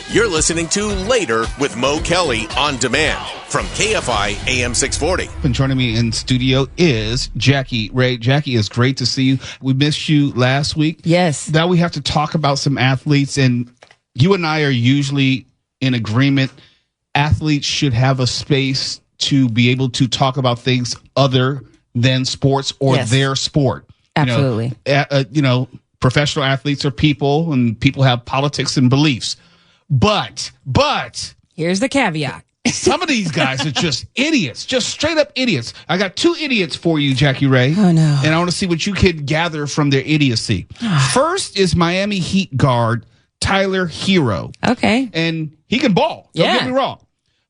You're listening to Later with Mo Kelly on demand from KFI AM 640. And joining me in studio is Jackie Ray. Jackie, it's great to see you. We missed you last week. Yes. Now we have to talk about some athletes, and you and I are usually in agreement. Athletes should have a space to be able to talk about things other than sports or their sport. Absolutely. Professional athletes are people, and people have politics and beliefs. But here's the caveat. Some of these guys are just idiots, just straight up idiots. I got two idiots for you, Jackie Ray. Oh, no. And I want to see what you can gather from their idiocy. First is Miami Heat guard Tyler Hero. Okay. And he can ball. Don't get me wrong.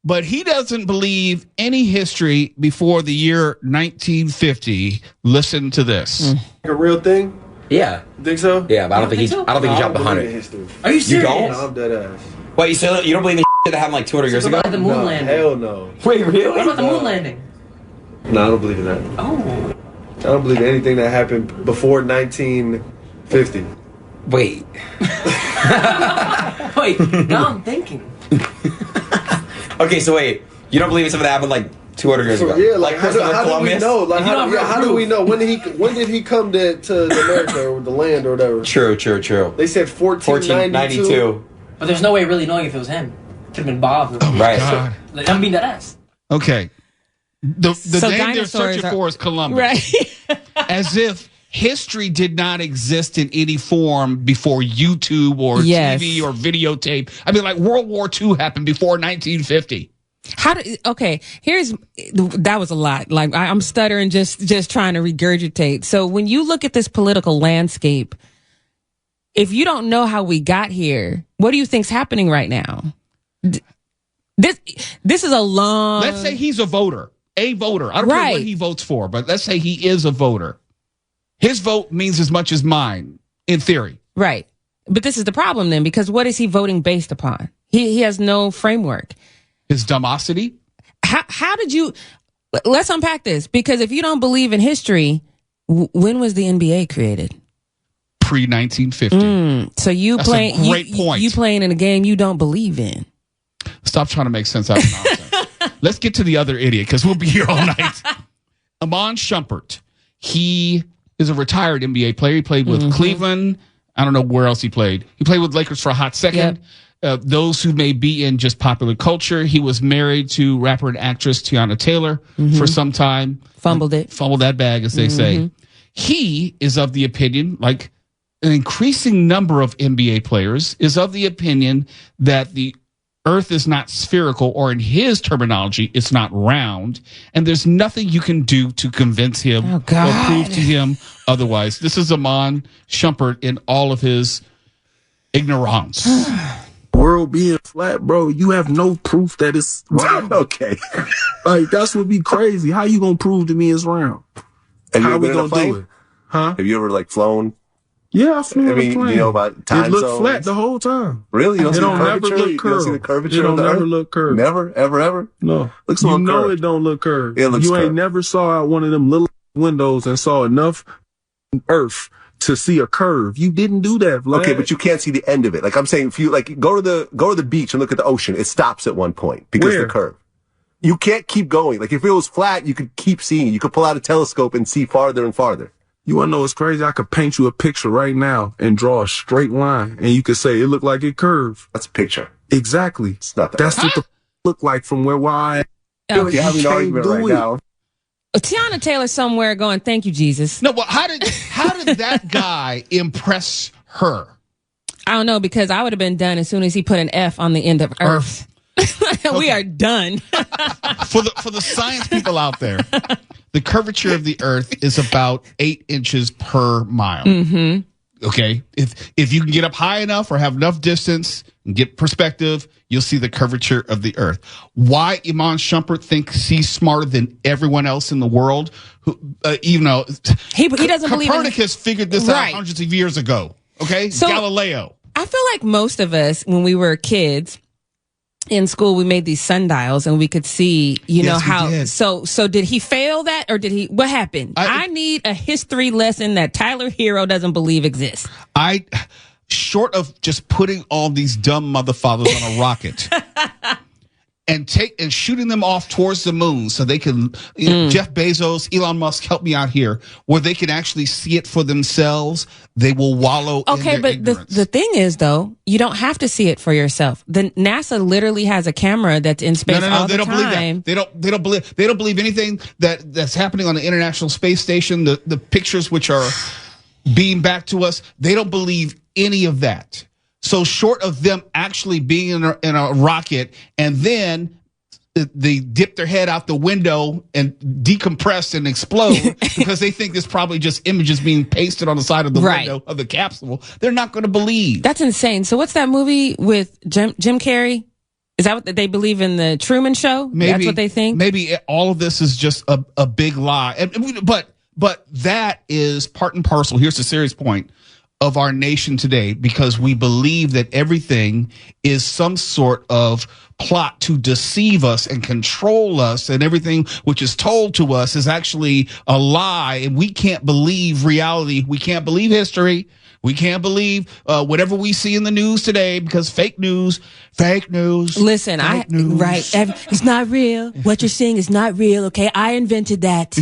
But he doesn't believe any history before the year 1950. Listen to this. A real thing? Yeah. You think so? Yeah, but I don't think he jumped 100. Are you serious? You don't? No, I'm dead ass. Wait, so you don't believe in shit that happened like 200 years ago? What about the moon landing? Hell no. Wait, really? What about the moon landing? No, I don't believe in that. Oh. I don't believe in anything that happened before 1950. Wait. Wait, now I'm thinking. Okay, so wait. You don't believe in something that happened like 200 years ago? Yeah, like how Christopher do we Columbus? know? Like how do we know? When did he come to America or the land or whatever? True. They said 1492. But there's no way of really knowing if it was him. Could have been Bob. Right. God. Like, I'm being that ass. Okay. The So name they're searching for is Columbus. Right. As if history did not exist in any form before YouTube or TV or videotape. I mean, like World War II happened before 1950. That was a lot. Like I'm stuttering just trying to regurgitate. So when you look at this political landscape, if you don't know how we got here, what do you think's happening right now? This is a long. Let's say he's a voter. I don't care what he votes for, but let's say he is a voter. His vote means as much as mine, in theory. Right. But this is the problem then, because what is he voting based upon? He has no framework. His dumosity? How did you... Let's unpack this, because if you don't believe in history, when was the NBA created? Pre-1950. So That's a great point. You playing in a game you don't believe in. Stop trying to make sense out of nonsense. Let's get to the other idiot, because we'll be here all night. Iman Shumpert. He is a retired NBA player. He played with Cleveland. I don't know where else he played. He played with Lakers for a hot second. Yep. Those who may be in just popular culture, he was married to rapper and actress Tiana Taylor for some time. Fumbled that bag, as they say. He is of the opinion, like an increasing number of NBA players, is of the opinion that the Earth is not spherical, or in his terminology, it's not round, and there's nothing you can do to convince him or prove to him otherwise. This is Iman Shumpert in all of his ignorance. World being flat, bro, you have no proof that it's round. Okay. Like, that's what be crazy. How you gonna prove to me it's round? How we gonna do it? Huh? Have you ever flone? Yeah, I flew in a plane. You know about time It looked zones? flat the whole time. Really? You don't see the never curvature? look You curved. don't see the curvature It of don't the never Earth? look curved. Never? Ever? No. Looks you all know curved. it don't look curved. It looks you ain't curved. never saw out one of them little windows and saw enough Earth to see a curve. You didn't do that, Vlad. Okay, but you can't see the end of it. Like I'm saying, if you go to the beach and look at the ocean, it stops at one point because of the curve. You can't keep going. Like if it was flat, you could keep seeing. You could pull out a telescope and see farther and farther. You want to know what's crazy? I could paint you a picture right now and draw a straight line, and you could say it looked like it curved. That's a picture. Exactly. It's not that. That's what the look like from where I am. You're having an argument right now. Tiana Taylor somewhere going, thank you, Jesus. No, but how did that guy impress her? I don't know, because I would have been done as soon as he put an F on the end of Earth. We are done. For the science people out there, the curvature of the Earth is about 8 inches per mile. Okay, if you can get up high enough or have enough distance and get perspective, you'll see the curvature of the Earth. Why Iman Shumpert thinks he's smarter than everyone else in the world, who, even though he doesn't believe Copernicus figured this out hundreds of years ago. Okay, so Galileo. I feel like most of us, when we were kids in school, we made these sundials and we could see, know, how. So did he fail that, or did he? What happened? I need a history lesson that Tyler Hero doesn't believe exists. short of just putting all these dumb motherfathers on a rocket and shooting them off towards the moon so they can, Jeff Bezos, Elon Musk, help me out here, where they can actually see it for themselves, they will wallow in their ignorance. The thing is, though, you don't have to see it for yourself. The NASA literally has a camera that's in space all the time. They don't believe anything that's happening on the International Space Station, the pictures which are being back to us. They don't believe any of that. So short of them actually being in a rocket and then they dip their head out the window and decompress and explode because they think it's probably just images being pasted on the side of the window of the capsule, they're not going to believe. That's insane. So what's that movie with Jim Carrey? Is that what they believe in, the Truman Show? Maybe, that's what they think? Maybe all of this is just a big lie. But that is part and parcel. Here's the serious point of our nation today, because we believe that everything is some sort of plot to deceive us and control us, and everything which is told to us is actually a lie, and we can't believe reality. We can't believe history. We can't believe whatever we see in the news today, because fake news. Listen, it's not real. What you're seeing is not real. Okay, I invented that.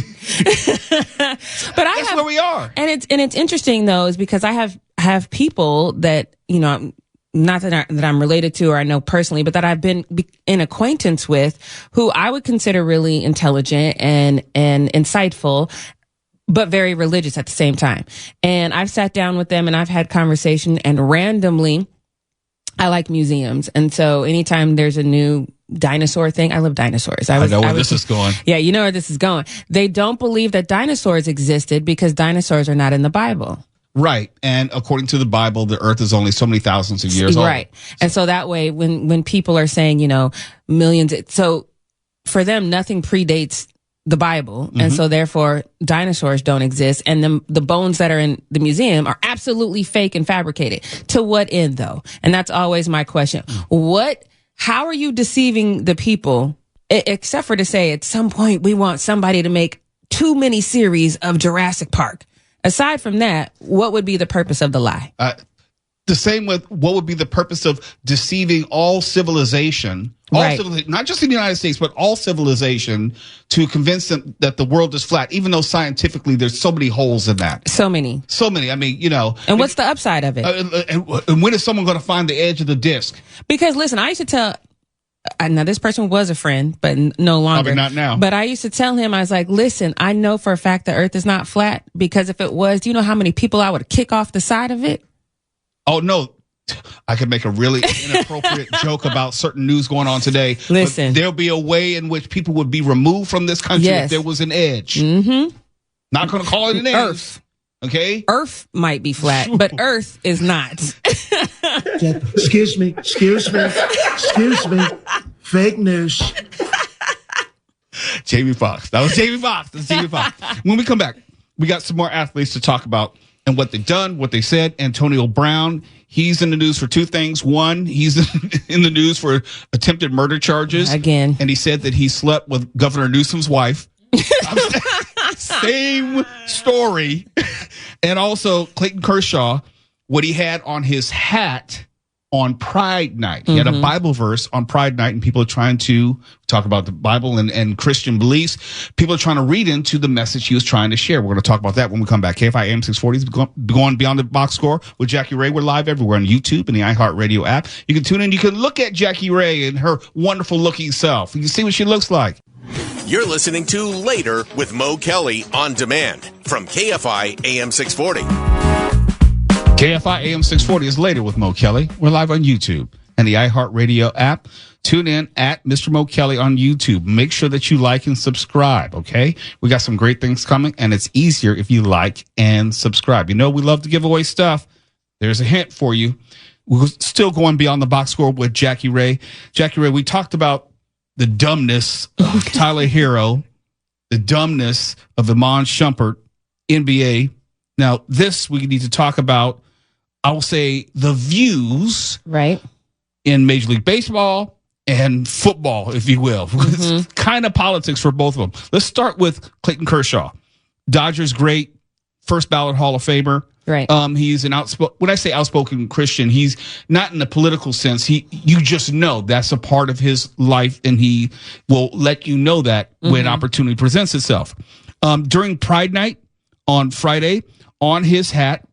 But that's where we are. And it's interesting though, is because I have people that, you know, not that I'm related to or I know personally, but that I've been in acquaintance with, who I would consider really intelligent and insightful, but very religious at the same time. And I've sat down with them and I've had conversation, and randomly, I like museums. And so anytime there's a new dinosaur thing, I love dinosaurs. I know where this is going. Yeah, you know where this is going. They don't believe that dinosaurs existed because dinosaurs are not in the Bible. Right. And according to the Bible, the earth is only so many thousands of years old. Right. And so that way, when people are saying, you know, millions, so for them, nothing predates the Bible. And so therefore dinosaurs don't exist. And the bones that are in the museum are absolutely fake and fabricated. To what end though? And that's always my question. How are you deceiving the people? Except for to say at some point we want somebody to make too many series of Jurassic Park. Aside from that, what would be the purpose of the lie? The same with what would be the purpose of deceiving all civilization, not just in the United States, but all civilization, to convince them that the world is flat, even though scientifically there's so many holes in that. So many. I mean, you know. And what's the upside of it? And when is someone going to find the edge of the disc? Because listen, I used to tell, now this person was a friend, but no longer. Probably not now. But I used to tell him, I was like, listen, I know for a fact the earth is not flat, because if it was, do you know how many people I would kick off the side of it? Oh, no. I could make a really inappropriate joke about certain news going on today. Listen. But there'll be a way in which people would be removed from this country if there was an edge. Not going to call it an edge. Earth. Okay? Earth might be flat, but Earth is not. Excuse me. Fake news. Jamie Foxx. That was Jamie Foxx. When we come back, we got some more athletes to talk about and what they've done, what they said. Antonio Brown, he's in the news for two things. One, he's in the news for attempted murder charges. Again. And he said that he slept with Governor Newsom's wife. Same story. And also Clayton Kershaw, what he had on his hat on Pride Night. He had a Bible verse on Pride Night, and people are trying to talk about the Bible and Christian beliefs. People are trying to read into the message he was trying to share. We're going to talk about that when we come back. KFI AM 640 is going Beyond the Box Score with Jackie Ray. We're live everywhere on YouTube and the iHeartRadio app. You can tune in. You can look at Jackie Ray and her wonderful looking self. You can see what she looks like. You're listening to Later with Mo Kelly on demand from KFI AM 640. KFI AM 640 is Later with Mo Kelly. We're live on YouTube and the iHeartRadio app. Tune in at Mr. Mo Kelly on YouTube. Make sure that you like and subscribe, okay? We got some great things coming, and it's easier if you like and subscribe. You know, we love to give away stuff. There's a hint for you. We're still going Beyond the Box Score with Jackie Ray. Jackie Ray, we talked about the dumbness of Tyler Hero, the dumbness of Iman Shumpert, NBA. Now, this we need to talk about, I will say, the views in Major League Baseball and football, if you will. It's kind of politics for both of them. Let's start with Clayton Kershaw. Dodgers great, first ballot Hall of Famer. Right. He's an when I say outspoken Christian, he's not in the political sense. You just know that's a part of his life, and he will let you know that when opportunity presents itself. During Pride Night on Friday, on his hat,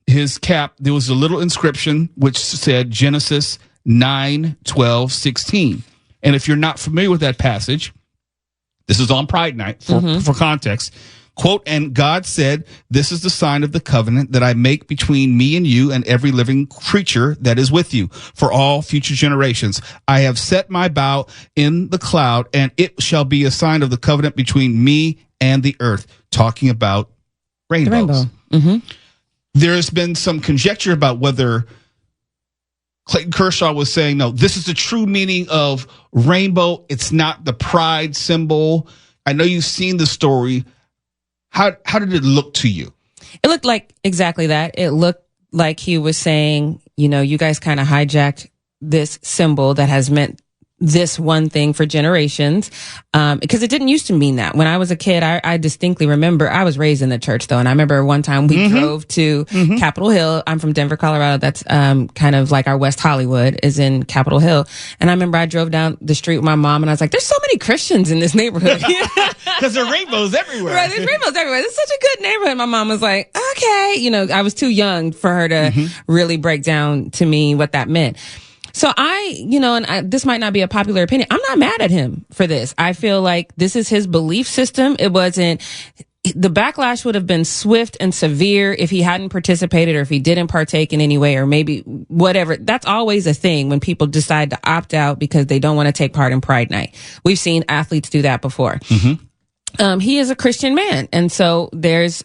his cap, there was a little inscription which said Genesis 9:12-16. And if you're not familiar with that passage, this is on Pride Night for context. Quote, and God said, this is the sign of the covenant that I make between me and you and every living creature that is with you for all future generations. I have set my bow in the cloud, and it shall be a sign of the covenant between me and the earth. Talking about rainbows. There's been some conjecture about whether Clayton Kershaw was saying, no, this is the true meaning of rainbow. It's not the pride symbol. I know you've seen the story. How did it look to you? It looked like exactly that. It looked like he was saying, you guys kind of hijacked this symbol that has meant this one thing for generations, because it didn't used to mean that. When I was a kid, I distinctly remember, I was raised in the church though, and I remember one time we drove to Capitol Hill. I'm from Denver, Colorado. That's kind of like our West Hollywood is in Capitol Hill. And I remember I drove down the street with my mom, and I was like, there's so many Christians in this neighborhood. Because there are rainbows everywhere. Right, there's rainbows everywhere. This is such a good neighborhood. My mom was like, okay. I was too young for her to really break down to me what that meant. So this might not be a popular opinion. I'm not mad at him for this. I feel like this is his belief system. The backlash would have been swift and severe if he hadn't participated or if he didn't partake in any way or maybe whatever. That's always a thing when people decide to opt out because they don't want to take part in Pride Night. We've seen athletes do that before. He is a Christian man. And so there's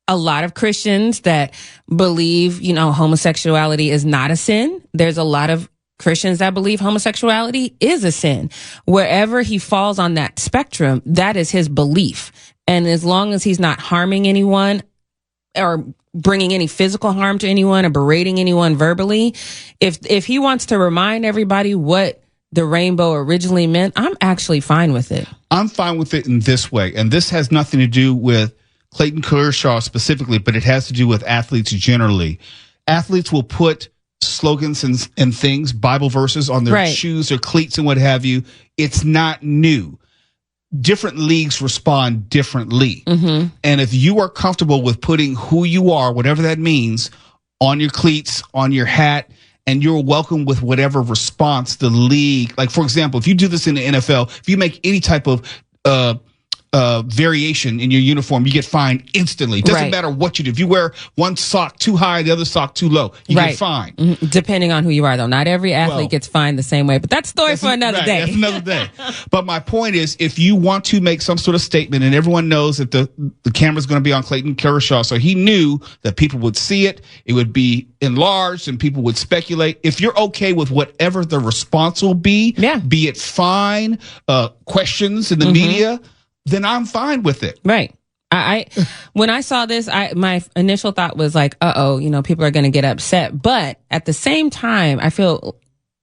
a lot of Christians that believe, homosexuality is not a sin. There's a lot of Christians that believe homosexuality is a sin. Wherever he falls on that spectrum, that is his belief. And as long as he's not harming anyone or bringing any physical harm to anyone or berating anyone verbally, if he wants to remind everybody what the rainbow originally meant, I'm actually fine with it. I'm fine with it in this way. And this has nothing to do with Clayton Kershaw specifically, but it has to do with athletes generally. Athletes will put slogans and things, Bible verses on their shoes or cleats and what have you. It's not new. Different leagues respond differently. And if you are comfortable with putting who you are, whatever that means, on your cleats, on your hat, and you're welcome with whatever response the league, like for example, if you do this in the NFL, if you make any type of variation in your uniform, you get fined instantly. It doesn't matter what you do. If you wear one sock too high, the other sock too low, you get fined. Depending on who you are, though. Not every athlete gets fined the same way, but that's story for another day. That's another day. But my point is, if you want to make some sort of statement, and everyone knows that the camera's going to be on Clayton Kershaw, so he knew that people would see it, it would be enlarged, and people would speculate. If you're okay with whatever the response will be, be it fine, questions in the media, then I'm fine with it. Right. When I saw this, my initial thought was like, people are going to get upset. But at the same time, I feel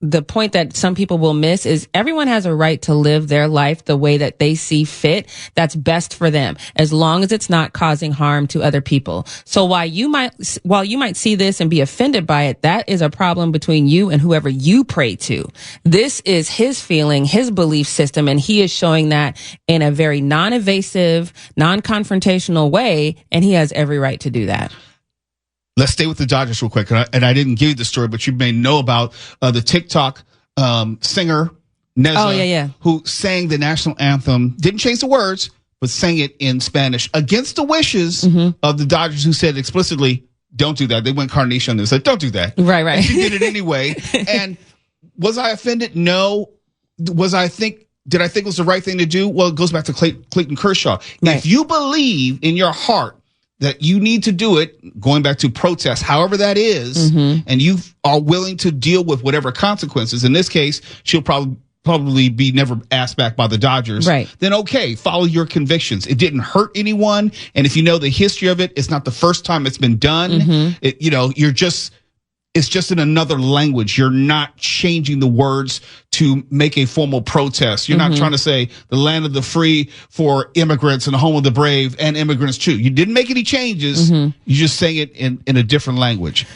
the point that some people will miss is everyone has a right to live their life the way that they see fit. That's best for them, as long as it's not causing harm to other people. So while you might see this and be offended by it, that is a problem between you and whoever you pray to. This is his feeling, his belief system, and he is showing that in a very non-invasive, non-confrontational way, and he has every right to do that. Let's stay with the Dodgers real quick. And I didn't give you the story, but you may know about the TikTok singer, Neza, who sang the national anthem, didn't change the words, but sang it in Spanish against the wishes of the Dodgers, who said explicitly, don't do that. They went carnation and said, don't do that. Right. And she did it anyway. And was I offended? No. Did I think it was the right thing to do? Well, it goes back to Clayton Kershaw. Right. If you believe in your heart that you need to do it, going back to protest, however that is, and you are willing to deal with whatever consequences, in this case, she'll probably be never asked back by the Dodgers, then okay, follow your convictions. It didn't hurt anyone, and if you know the history of it, it's not the first time it's been done. You're just it's just in another language. You're not changing the words to make a formal protest. You're not trying to say the land of the free for immigrants and the home of the brave and immigrants too. You didn't make any changes. You're just saying it in a different language.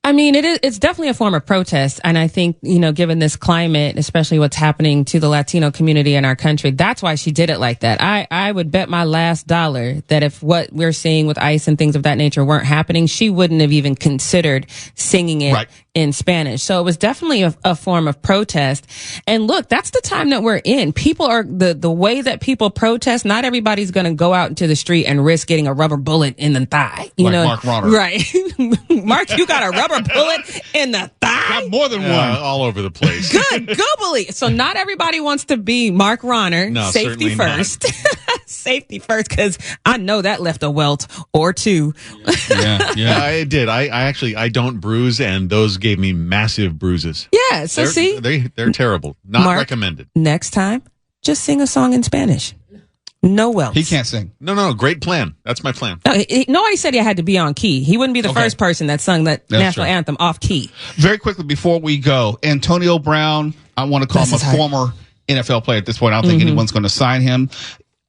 I mean, it's definitely a form of protest. And I think, given this climate, especially what's happening to the Latino community in our country, that's why she did it like that. I would bet my last dollar that if what we're seeing with ICE and things of that nature weren't happening, she wouldn't have even considered singing it in Spanish. So it was definitely a form of protest. And look, that's the time that we're in. People are the way that people protest. Not everybody's going to go out into the street and risk getting a rubber bullet in the thigh. Mark Ronner. Right. Mark, you got a rubber bullet in the thigh? Got more than one. All over the place. Good googly. So not everybody wants to be Mark Ronner. No, safety first. Safety first, because I know that left a welt or two. Yeah, it did. I don't bruise, and those gave me massive bruises. Yeah, so they're terrible. Not Mark, recommended. Next time, just sing a song in Spanish. No welts. He can't sing. No, great plan. That's my plan. Nobody said he had to be on key. He wouldn't be the first person that sung that national anthem off key. Very quickly before we go, Antonio Brown, I want to call him a former NFL player at this point. I don't think anyone's going to sign him.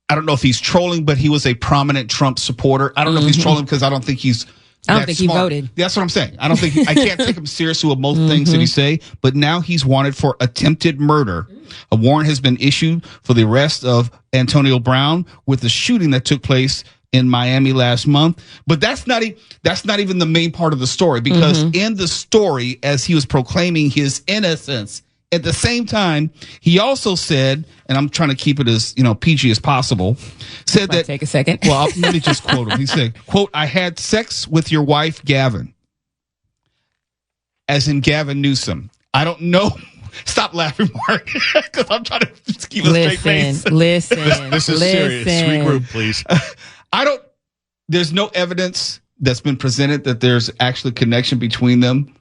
I don't know if he's trolling, but he was a prominent Trump supporter. I don't know if he's trolling because I don't think he's he voted. That's what I'm saying. I can't take him seriously with most things that he say, but now he's wanted for attempted murder. A warrant has been issued for the arrest of Antonio Brown with the shooting that took place in Miami last month. But that's not even the main part of the story, because in the story, as he was proclaiming his innocence, at the same time, he also said, and I'm trying to keep it as PG as possible, said that. Take a second. Well, let me just quote him. He said, "Quote: I had sex with your wife, Gavin," as in Gavin Newsom. I don't know. Stop laughing, Mark, because I'm trying to keep a straight face. Listen. This is serious. Regroup, please. There's no evidence that's been presented that there's actually a connection between them.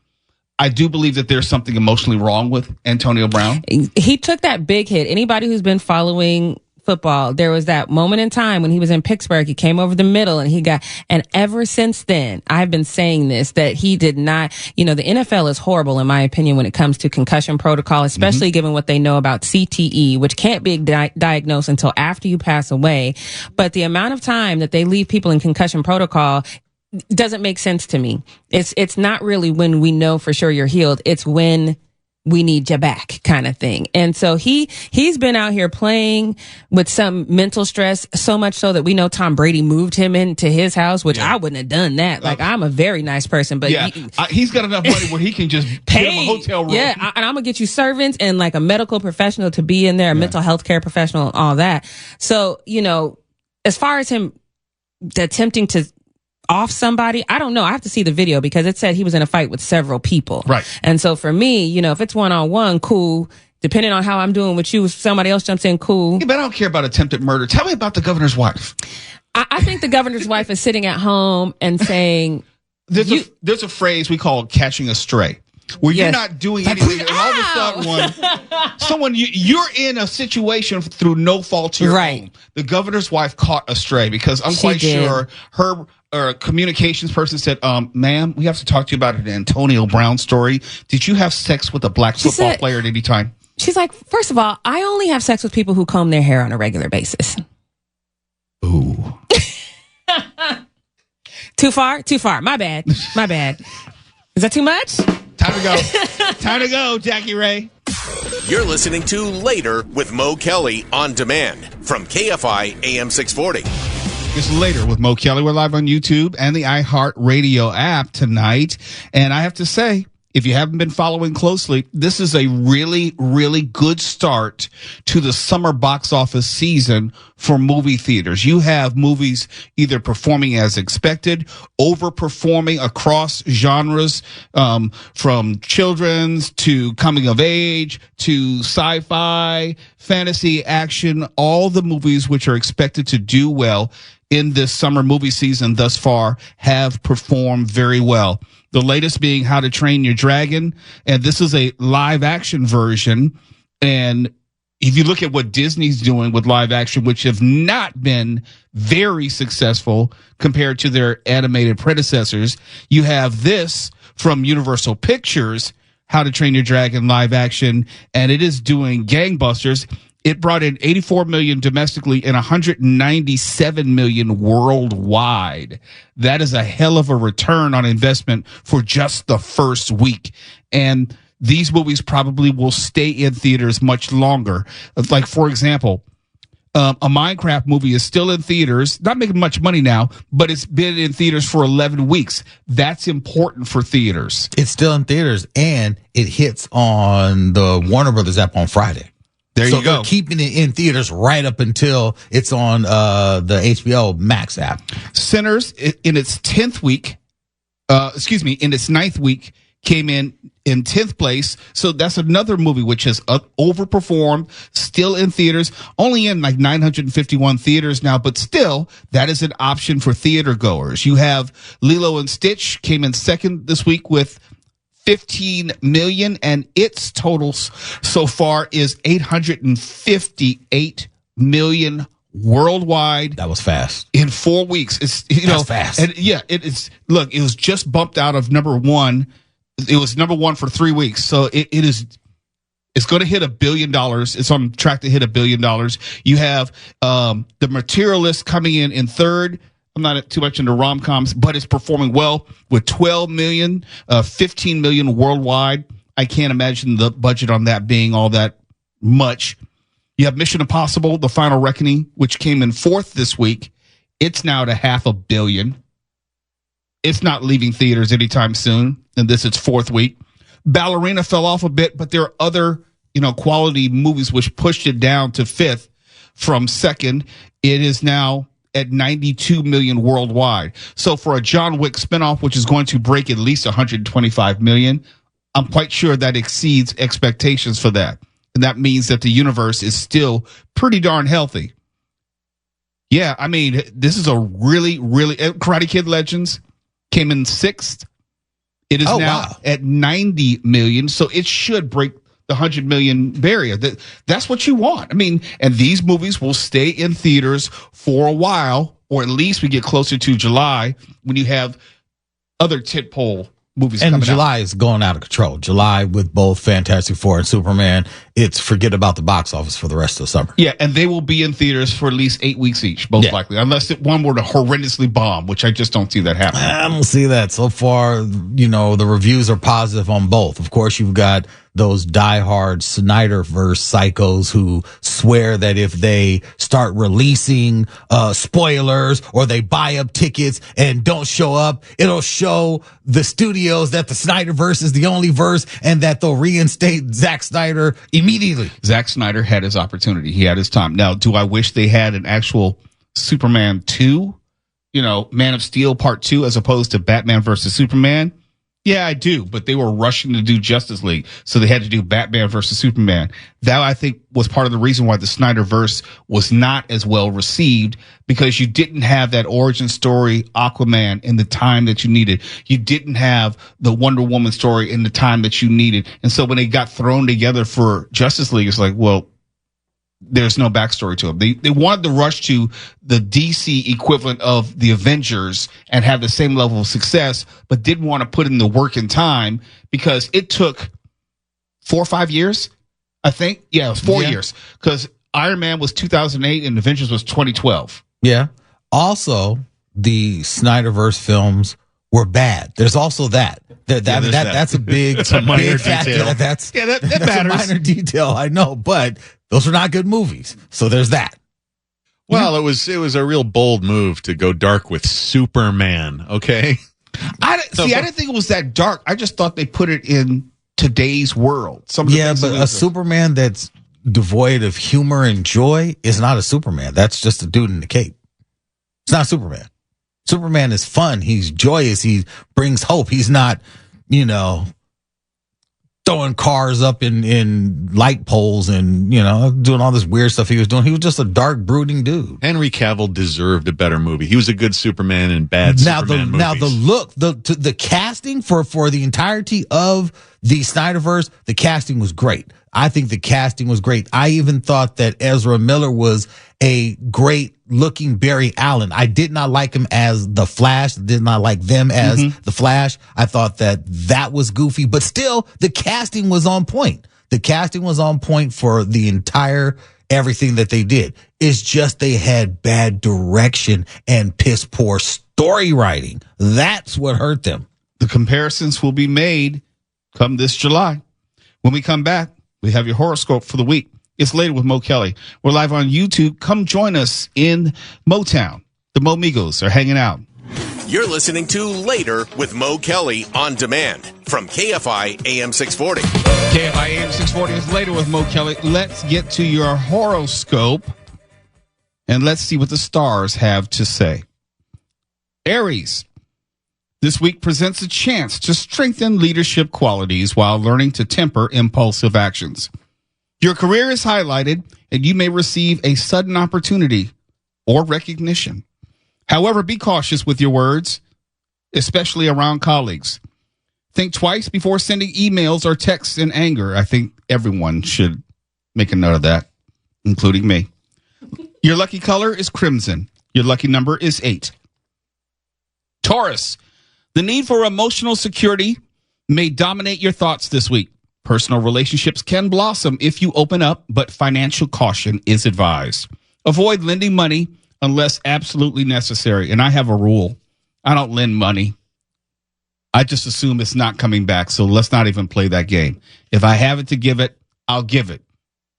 I do believe that there's something emotionally wrong with Antonio Brown. He took that big hit. Anybody who's been following football, there was that moment in time when he was in Pittsburgh, he came over the middle and ever since then, I've been saying this, that he did not, the NFL is horrible in my opinion when it comes to concussion protocol, especially given what they know about CTE, which can't be diagnosed until after you pass away. But the amount of time that they leave people in concussion protocol doesn't make sense to me. It's not really when we know for sure you're healed. It's when we need you back kind of thing. And so he's been out here playing with some mental stress, so much so that we know Tom Brady moved him into his house, which I wouldn't have done that. Like, I'm a very nice person, but he's got enough money where he can just pay him a hotel room. Yeah, and I'm gonna get you servants and like a medical professional to be in there, a mental health care professional and all that. So, as far as him attempting to off somebody, I don't know. I have to see the video because it said he was in a fight with several people. Right. And so for me, if it's one-on-one, cool. Depending on how I'm doing with you, if somebody else jumps in, cool. Yeah, but I don't care about attempted murder. Tell me about the governor's wife. I think the governor's wife is sitting at home and saying... There's a phrase we call catching a stray, where you're not doing anything, and all of a sudden you're in a situation through no fault of your own. The governor's wife caught a stray because I'm quite sure her communications person said, ma'am, we have to talk to you about an Antonio Brown story. Did you have sex with a black football player at any time? She's like, first of all, I only have sex with people who comb their hair on a regular basis. Ooh. Too far. My bad. Is that too much? Time to go, Jackie Ray. You're listening to Later with Mo Kelly on demand from KFI AM 640. It's Later with Mo Kelly. We're live on YouTube and the iHeartRadio app tonight. And I have to say, if you haven't been following closely, this is a really, really good start to the summer box office season for movie theaters. You have movies either performing as expected, overperforming across genres, from children's to coming of age to sci-fi, fantasy, action, all the movies which are expected to do well in this summer movie season thus far have performed very well. The latest being How to Train Your Dragon. And this is a live action version. And if you look at what Disney's doing with live action, which have not been very successful compared to their animated predecessors, you have this, from Universal Pictures, How to Train Your Dragon live action, and it is doing gangbusters. It brought in 84 million domestically and 197 million worldwide. That is a hell of a return on investment for just the first week. And these movies probably will stay in theaters much longer. Like, for example, a Minecraft movie is still in theaters, not making much money now, but it's been in theaters for 11 weeks. That's important for theaters. It's still in theaters, and it hits on the Warner Brothers app on Friday. There so you go. They're keeping it in theaters right up until it's on the HBO Max app. Sinners, in its 10th week, in its 9th week, came in 10th place. So that's another movie which has overperformed, still in theaters, only in like 951 theaters now, but still, that is an option for theater goers. You have Lilo and Stitch came in second this week with 15 million, and its total so far is 858 million worldwide. That was fast. In 4 weeks. It's, That's fast. And yeah, it is. Look, it was just bumped out of number one. It was number one for 3 weeks. So it's going to hit $1 billion. It's on track to hit $1 billion. You have, The Materialist coming in third. I'm not too much into rom-coms, but it's performing well with 12 million, 15 million worldwide. I can't imagine the budget on that being all that much. You have Mission Impossible, The Final Reckoning, which came in fourth this week. It's now to $500 million. It's not leaving theaters anytime soon, and this is its fourth week. Ballerina fell off a bit, but there are other, quality movies which pushed it down to fifth from second. It is now at 92 million worldwide. So for a John Wick spinoff, which is going to break at least 125 million, I'm quite sure that exceeds expectations for that. And that means that the universe is still pretty darn healthy. Yeah, I mean, this is a really, really, Karate Kid Legends came in sixth. It is now at 90 million. So it should break the 100 million barrier. That's what you want. I mean, and these movies will stay in theaters for a while, or at least we get closer to July when you have other tentpole movies coming out. And July is going out of control. July with both Fantastic Four and Superman, it's forget about the box office for the rest of the summer. Yeah, and they will be in theaters for at least 8 weeks each, most likely, unless one were to horrendously bomb, which I just don't see that happening. I don't see that. So far, the reviews are positive on both. Of course, you've got those diehard Snyderverse psychos who swear that if they start releasing spoilers or they buy up tickets and don't show up, it'll show the studios that the Snyderverse is the only verse and that they'll reinstate Zack Snyder immediately. Zack Snyder had his opportunity. He had his time. Now, do I wish they had an actual Superman 2, Man of Steel Part 2 as opposed to Batman versus Superman? Yeah, I do, but they were rushing to do Justice League, so they had to do Batman versus Superman. That, I think, was part of the reason why the Snyderverse was not as well received, because you didn't have that origin story Aquaman in the time that you needed. You didn't have the Wonder Woman story in the time that you needed. And so when they got thrown together for Justice League, it's like, well, there's no backstory to them. They wanted to rush to the DC equivalent of the Avengers and have the same level of success, but didn't want to put in the work and time, because it took 4 or 5 years, I think. Yeah, it was 4 years, because Iron Man was 2008 and Avengers was 2012. Yeah. Also, the Snyderverse films were bad. There's also that. That's a big, that's a minor big factor. detail. That's matters. A minor detail, I know, but those are not good movies. So there's that. Well, it was a real bold move to go dark with Superman. Okay. I didn't think it was that dark. I just thought they put it in today's world. But a Superman that's devoid of humor and joy is not a Superman. That's just a dude in the cape. It's not Superman. Superman is fun. He's joyous. He brings hope. He's not, throwing cars up in light poles and, doing all this weird stuff he was doing. He was just a dark, brooding dude. Henry Cavill deserved a better movie. He was a good Superman in bad Superman movies. Now the look, the casting for the entirety of the Snyderverse, the casting was great. I think the casting was great. I even thought that Ezra Miller was a great looking Barry Allen. I did not like him as the Flash. Did not like them as the Flash. I thought that was goofy, but still the casting was on point. The casting was on point for the entire everything that they did. It's just they had bad direction and piss poor story writing. That's what hurt them. The comparisons will be made come this July. When we come back, we have your horoscope for the week. It's Later with Mo Kelly. We're live on YouTube. Come join us in Motown. The Mo Migos are hanging out. You're listening to Later with Mo Kelly on demand from KFI AM 640. KFI AM 640 is Later with Mo Kelly. Let's get to your horoscope and let's see what the stars have to say. Aries, this week presents a chance to strengthen leadership qualities while learning to temper impulsive actions. Your career is highlighted and you may receive a sudden opportunity or recognition. However, be cautious with your words, especially around colleagues. Think twice before sending emails or texts in anger. I think everyone should make a note of that, including me. Your lucky color is crimson. Your lucky number is 8. Taurus, the need for emotional security may dominate your thoughts this week. Personal relationships can blossom if you open up, but financial caution is advised. Avoid lending money unless absolutely necessary. And I have a rule. I don't lend money. I just assume it's not coming back. So let's not even play that game. If I have it to give it, I'll give it.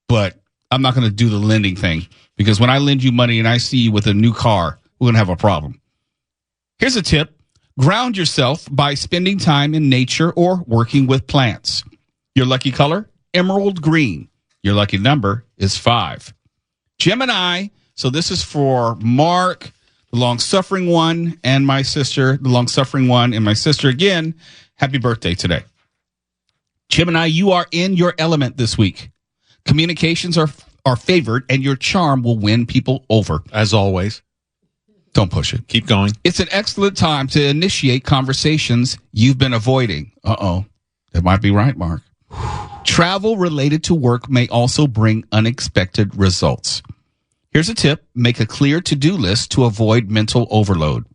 But I'm not going to do the lending thing, because when I lend you money and I see you with a new car, we're going to have a problem. Here's a tip. Ground yourself by spending time in nature or working with plants. Your lucky color, emerald green. Your lucky number is 5. Gemini, so this is for Mark, the long-suffering one, and my sister, the long-suffering one, and my sister again. Happy birthday today. Gemini, you are in your element this week. Communications are favored, and your charm will win people over. As always. Don't push it. Keep going. It's an excellent time to initiate conversations you've been avoiding. Uh-oh. That might be right, Mark. Travel related to work may also bring unexpected results. Here's a tip. Make a clear to-do list to avoid mental overload.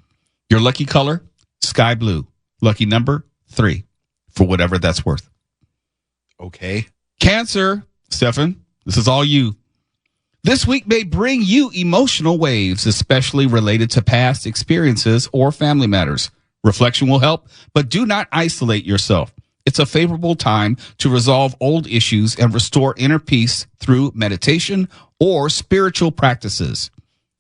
Your lucky color, sky blue. Lucky number, 3, for whatever that's worth. Okay. Cancer, Stefan, this is all you. This week may bring you emotional waves, especially related to past experiences or family matters. Reflection will help, but do not isolate yourself. It's a favorable time to resolve old issues and restore inner peace through meditation or spiritual practices.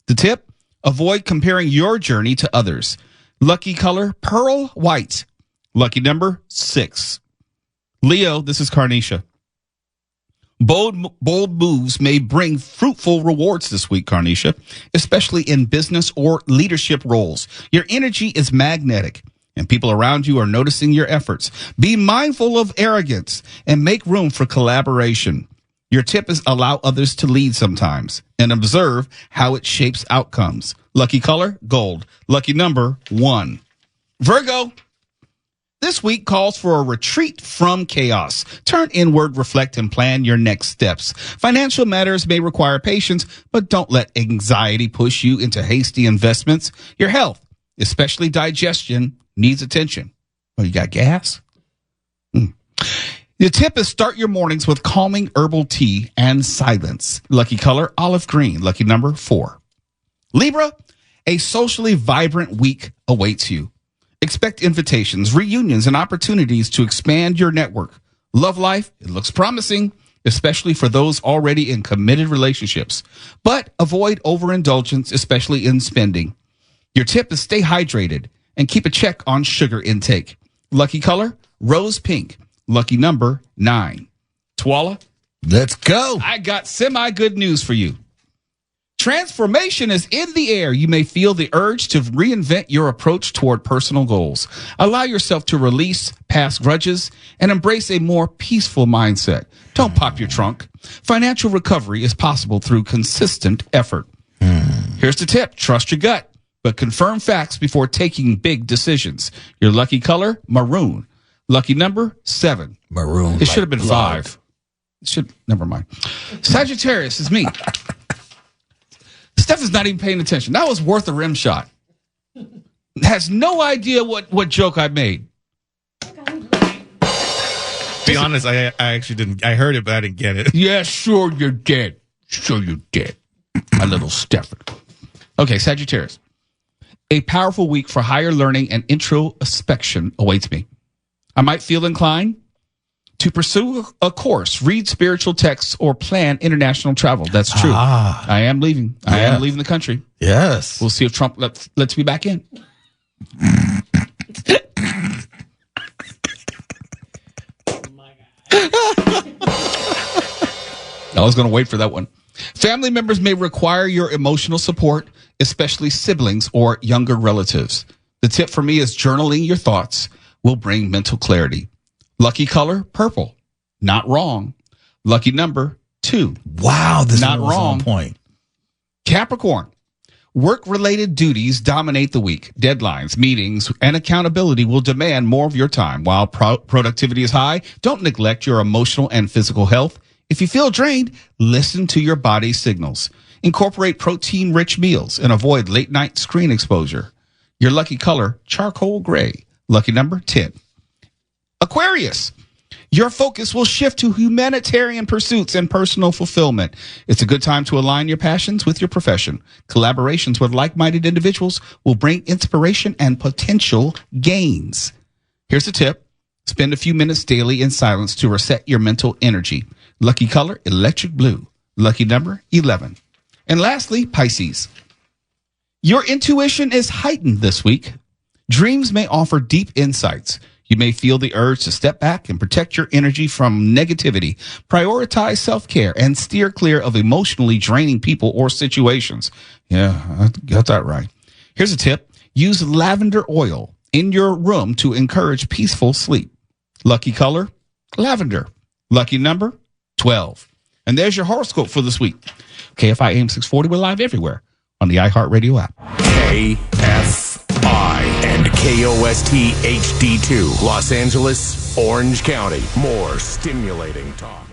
The tip, avoid comparing your journey to others. Lucky color, pearl white. Lucky number, 6. Leo, this is Carnisha. Bold moves may bring fruitful rewards this week, Carnisha, especially in business or leadership roles. Your energy is magnetic, and people around you are noticing your efforts. Be mindful of arrogance and make room for collaboration. Your tip is allow others to lead sometimes and observe how it shapes outcomes. Lucky color, gold. Lucky number, 1. Virgo, this week calls for a retreat from chaos. Turn inward, reflect, and plan your next steps. Financial matters may require patience, but don't let anxiety push you into hasty investments. Your health, especially digestion, needs attention. Oh, you got gas? The tip is start your mornings with calming herbal tea and silence. Lucky color, olive green. Lucky number, 4. Libra, a socially vibrant week awaits you. Expect invitations, reunions, and opportunities to expand your network. Love life, it looks promising, especially for those already in committed relationships. But avoid overindulgence, especially in spending. Your tip is stay hydrated and keep a check on sugar intake. Lucky color, rose pink. Lucky number, 9. Twala, let's go. I got semi-good news for you. Transformation is in the air. You may feel the urge to reinvent your approach toward personal goals. Allow yourself to release past grudges and embrace a more peaceful mindset. Don't pop your trunk. Financial recovery is possible through consistent effort. Here's the tip. Trust your gut, but confirm facts before taking big decisions. Your lucky color, maroon. Lucky number, 7. Maroon. It should have been 5. Never mind. Sagittarius is me. Steph is not even paying attention. That was worth a rim shot. Has no idea what joke I made. Be honest, I actually didn't. I heard it, but I didn't get it. Yeah, sure you did. Sure you did. A little Steph. Okay, Sagittarius. A powerful week for higher learning and introspection awaits me. I might feel inclined to pursue a course, read spiritual texts, or plan international travel. That's true. I am leaving. I am leaving the country. Yes. We'll see if Trump lets me back in. I was going to wait for that one. Family members may require your emotional support, especially siblings or younger relatives. The tip for me is journaling your thoughts will bring mental clarity. Lucky color, purple. Not wrong. Lucky number, 2. Wow, this not was wrong. on point. Capricorn. Work-related duties dominate the week. Deadlines, meetings, and accountability will demand more of your time. While productivity is high, don't neglect your emotional and physical health. If you feel drained, listen to your body's signals. Incorporate protein-rich meals and avoid late-night screen exposure. Your lucky color, charcoal gray. Lucky number, 10. Aquarius. Your focus will shift to humanitarian pursuits and personal fulfillment. It's a good time to align your passions with your profession. Collaborations with like-minded individuals will bring inspiration and potential gains. Here's a tip. Spend a few minutes daily in silence to reset your mental energy. Lucky color, electric blue. Lucky number, 11. And lastly, Pisces. Your intuition is heightened this week. Dreams may offer deep insights. You may feel the urge to step back and protect your energy from negativity. Prioritize self-care and steer clear of emotionally draining people or situations. Yeah, I got that right. Here's a tip. Use lavender oil in your room to encourage peaceful sleep. Lucky color, lavender. Lucky number, 12. And there's your horoscope for this week. KFI AM 640, we're live everywhere on the iHeartRadio app. KFI and KOST HD2, Los Angeles, Orange County. More stimulating talk.